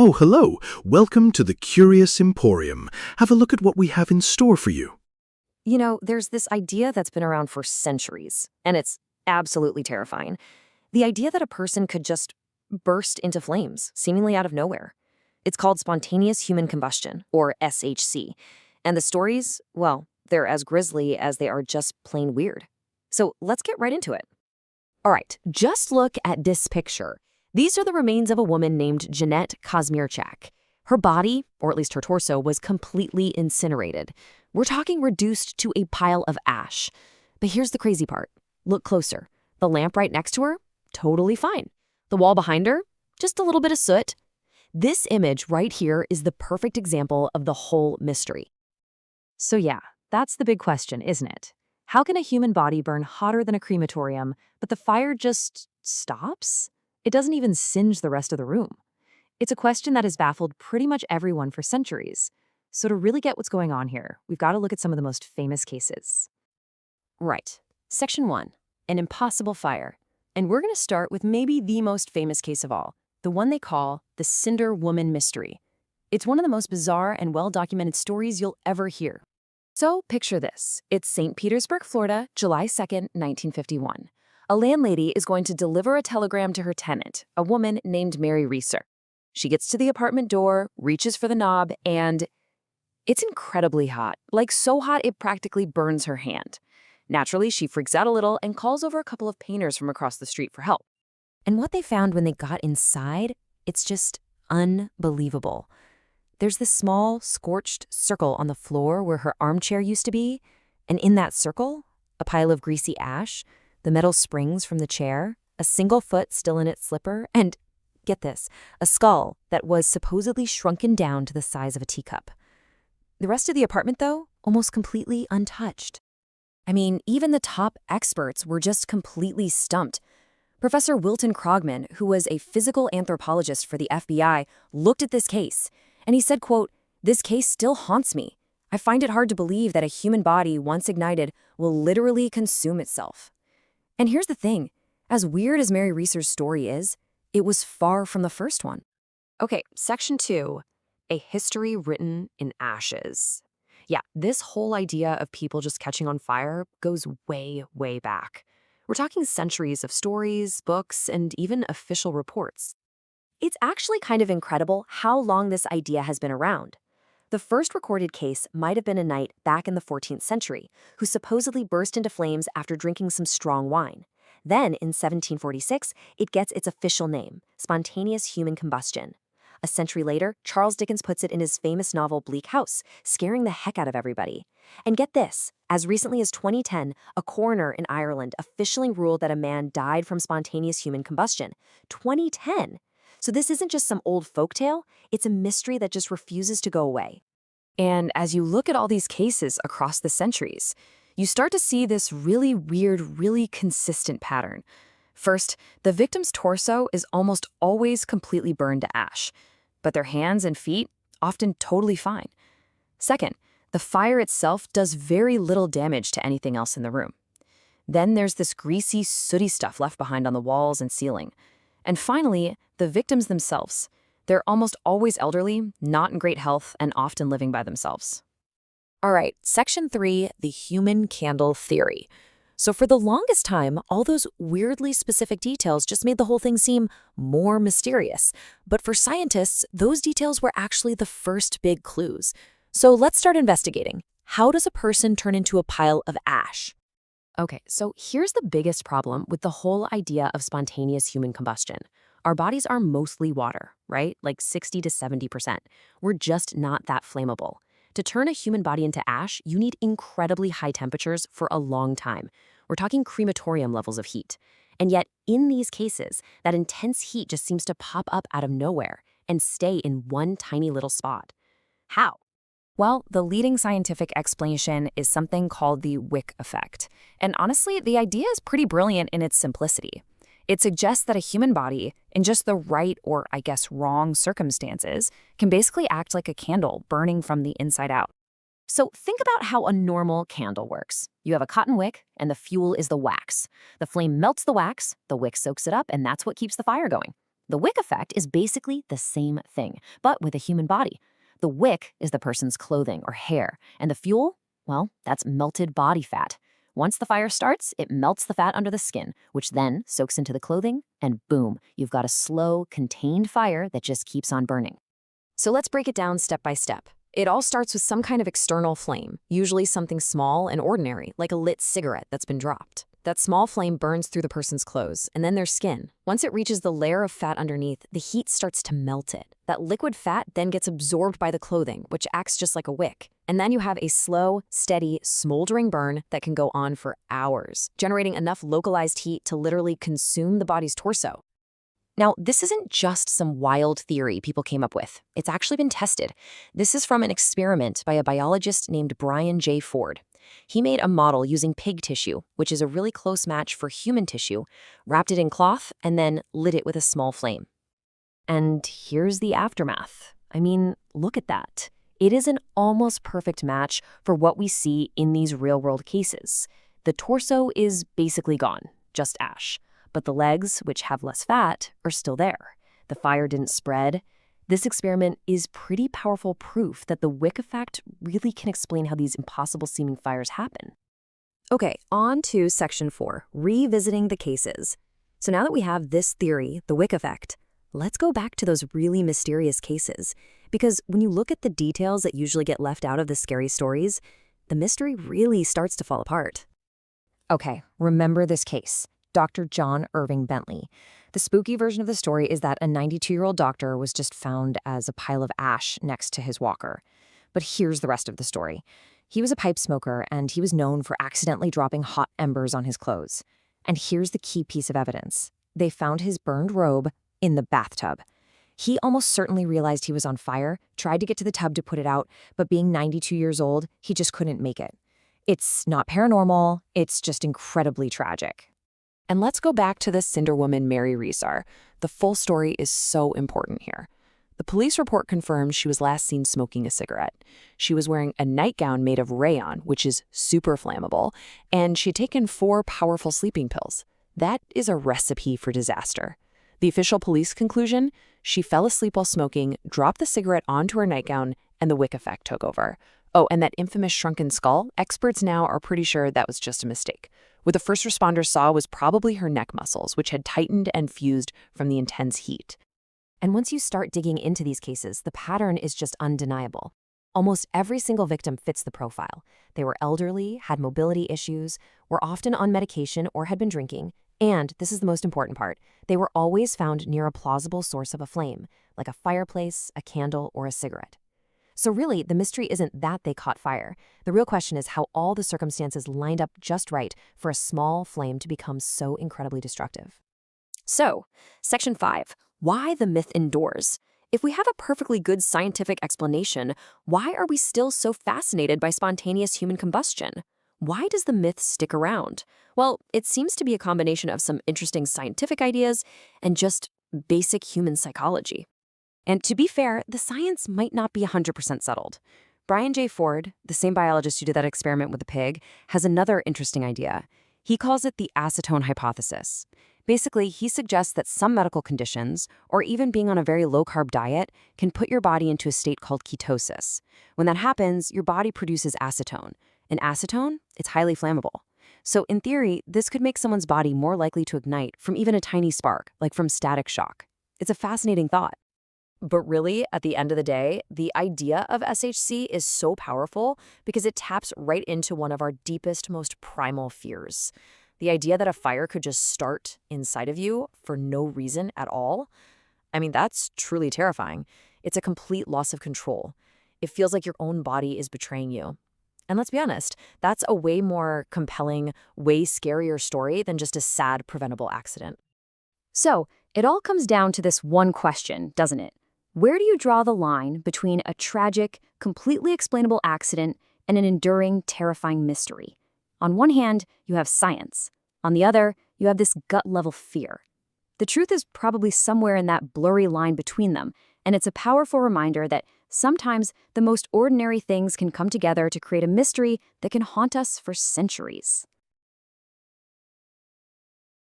Oh, hello. Welcome to the Curious Emporium. Have a look at what we have in store for you. There's this idea that's been around for centuries, and it's absolutely terrifying. The idea that a person could just burst into flames, seemingly out of nowhere. It's called spontaneous human combustion, or SHC. And the stories, well, they're as grisly as they are just plain weird. So let's get right into it. All right, just look at this picture. These are the remains of a woman named Jeanette Kazmierczak. Her body, or at least her torso, was completely incinerated. We're talking reduced to a pile of ash. But here's the crazy part. Look closer. The lamp right next to her? Totally fine. The wall behind her? Just a little bit of soot. This image right here is the perfect example of the whole mystery. So yeah, that's the big question, isn't it? How can a human body burn hotter than a crematorium, but the fire just stops? It doesn't even singe the rest of the room. It's a question that has baffled pretty much everyone for centuries. So to really get what's going on here, we've got to look at some of the most famous cases. Right. Section 1. An impossible fire. And we're going to start with maybe the most famous case of all, the one they call the Cinder Woman mystery. It's one of the most bizarre and well-documented stories you'll ever hear. So picture this. It's St. Petersburg, Florida, July 2nd, 1951. A landlady is going to deliver a telegram to her tenant, a woman named Mary Reeser. She gets to the apartment door, reaches for the knob, and it's incredibly hot, like so hot it practically burns her hand. Naturally, she freaks out a little and calls over a couple of painters from across the street for help. And what they found when they got inside, it's just unbelievable. There's this small, scorched circle on the floor where her armchair used to be, and in that circle, a pile of greasy ash, the metal springs from the chair, a single foot still in its slipper, and, get this, a skull that was supposedly shrunken down to the size of a teacup. The rest of the apartment, though, almost completely untouched. I mean, even the top experts were just completely stumped. Professor Wilton Krogman, who was a physical anthropologist for the FBI, looked at this case, and he said, quote, "This case still haunts me. I find it hard to believe that a human body, once ignited, will literally consume itself." And here's the thing. As weird as Mary Reeser's story is, it was far from the first one. Okay, section 2, a history written in ashes. Yeah, this whole idea of people just catching on fire goes way, way back. We're talking centuries of stories, books, and even official reports. It's actually kind of incredible how long this idea has been around. The first recorded case might have been a knight back in the 14th century who supposedly burst into flames after drinking some strong wine. Then, in 1746, it gets its official name, Spontaneous Human Combustion. A century later, Charles Dickens puts it in his famous novel Bleak House, scaring the heck out of everybody. And get this, as recently as 2010, a coroner in Ireland officially ruled that a man died from spontaneous human combustion. 2010! So this isn't just some old folktale, it's a mystery that just refuses to go away. And as you look at all these cases across the centuries, you start to see this really weird, really consistent pattern. First, the victim's torso is almost always completely burned to ash, but their hands and feet often totally fine. Second, the fire itself does very little damage to anything else in the room. Then there's this greasy, sooty stuff left behind on the walls and ceiling. And finally, the victims themselves. They're almost always elderly, not in great health, and often living by themselves. All right, section 3, the human candle theory. So for the longest time, all those weirdly specific details just made the whole thing seem more mysterious. But for scientists, those details were actually the first big clues. So let's start investigating. How does a person turn into a pile of ash? Okay, so here's the biggest problem with the whole idea of spontaneous human combustion. Our bodies are mostly water, right? Like 60 to 70%. We're just not that flammable. To turn a human body into ash, you need incredibly high temperatures for a long time. We're talking crematorium levels of heat. And yet, in these cases, that intense heat just seems to pop up out of nowhere and stay in one tiny little spot. How? Well, the leading scientific explanation is something called the wick effect. And honestly, the idea is pretty brilliant in its simplicity. It suggests that a human body, in just the right or, I guess, wrong circumstances, can basically act like a candle burning from the inside out. So think about how a normal candle works. You have a cotton wick, and the fuel is the wax. The flame melts the wax, the wick soaks it up, and that's what keeps the fire going. The wick effect is basically the same thing, but with a human body. The wick is the person's clothing or hair, and the fuel, well, that's melted body fat. Once the fire starts, it melts the fat under the skin, which then soaks into the clothing, and boom, you've got a slow, contained fire that just keeps on burning. So let's break it down step by step. It all starts with some kind of external flame, usually something small and ordinary, like a lit cigarette that's been dropped. That small flame burns through the person's clothes and then their skin. Once it reaches the layer of fat underneath, the heat starts to melt it. That liquid fat then gets absorbed by the clothing, which acts just like a wick. And then you have a slow, steady, smoldering burn that can go on for hours, generating enough localized heat to literally consume the body's torso. Now, this isn't just some wild theory people came up with. It's actually been tested. This is from an experiment by a biologist named Brian J. Ford. He made a model using pig tissue, which is a really close match for human tissue, wrapped it in cloth, and then lit it with a small flame. And here's the aftermath. I mean, look at that. It is an almost perfect match for what we see in these real-world cases. The torso is basically gone, just ash. But the legs, which have less fat, are still there. The fire didn't spread. This experiment is pretty powerful proof that the wick effect really can explain how these impossible-seeming fires happen. Okay, on to section 4, revisiting the cases. So now that we have this theory, the wick effect, let's go back to those really mysterious cases. Because when you look at the details that usually get left out of the scary stories, the mystery really starts to fall apart. Okay, remember this case. Dr. John Irving Bentley. The spooky version of the story is that a 92-year-old doctor was just found as a pile of ash next to his walker. But here's the rest of the story. He was a pipe smoker, and he was known for accidentally dropping hot embers on his clothes. And here's the key piece of evidence. They found his burned robe in the bathtub. He almost certainly realized he was on fire, tried to get to the tub to put it out, but being 92 years old, he just couldn't make it. It's not paranormal, it's just incredibly tragic. And let's go back to the Cinder Woman, Mary Reeser. The full story is so important here. The police report confirmed she was last seen smoking a cigarette. She was wearing a nightgown made of rayon, which is super flammable, and she'd taken 4 powerful sleeping pills. That is a recipe for disaster. The official police conclusion? She fell asleep while smoking, dropped the cigarette onto her nightgown, and the wick effect took over. Oh, and that infamous shrunken skull? Experts now are pretty sure that was just a mistake. What the first responders saw was probably her neck muscles, which had tightened and fused from the intense heat. And once you start digging into these cases, the pattern is just undeniable. Almost every single victim fits the profile. They were elderly, had mobility issues, were often on medication or had been drinking, and, this is the most important part, they were always found near a plausible source of a flame, like a fireplace, a candle, or a cigarette. So really, the mystery isn't that they caught fire. The real question is how all the circumstances lined up just right for a small flame to become so incredibly destructive. So, section 5, why the myth endures? If we have a perfectly good scientific explanation, why are we still so fascinated by spontaneous human combustion? Why does the myth stick around? Well, it seems to be a combination of some interesting scientific ideas and just basic human psychology. And to be fair, the science might not be 100% settled. Brian J. Ford, the same biologist who did that experiment with the pig, has another interesting idea. He calls it the acetone hypothesis. Basically, he suggests that some medical conditions, or even being on a very low-carb diet, can put your body into a state called ketosis. When that happens, your body produces acetone. And acetone, it's highly flammable. So in theory, this could make someone's body more likely to ignite from even a tiny spark, like from static shock. It's a fascinating thought. But really, at the end of the day, the idea of SHC is so powerful because it taps right into one of our deepest, most primal fears. The idea that a fire could just start inside of you for no reason at all. I mean, that's truly terrifying. It's a complete loss of control. It feels like your own body is betraying you. And let's be honest, that's a way more compelling, way scarier story than just a sad, preventable accident. So, it all comes down to this one question, doesn't it? Where do you draw the line between a tragic, completely explainable accident and an enduring, terrifying mystery? On one hand, you have science. On the other, you have this gut-level fear. The truth is probably somewhere in that blurry line between them, and it's a powerful reminder that sometimes the most ordinary things can come together to create a mystery that can haunt us for centuries.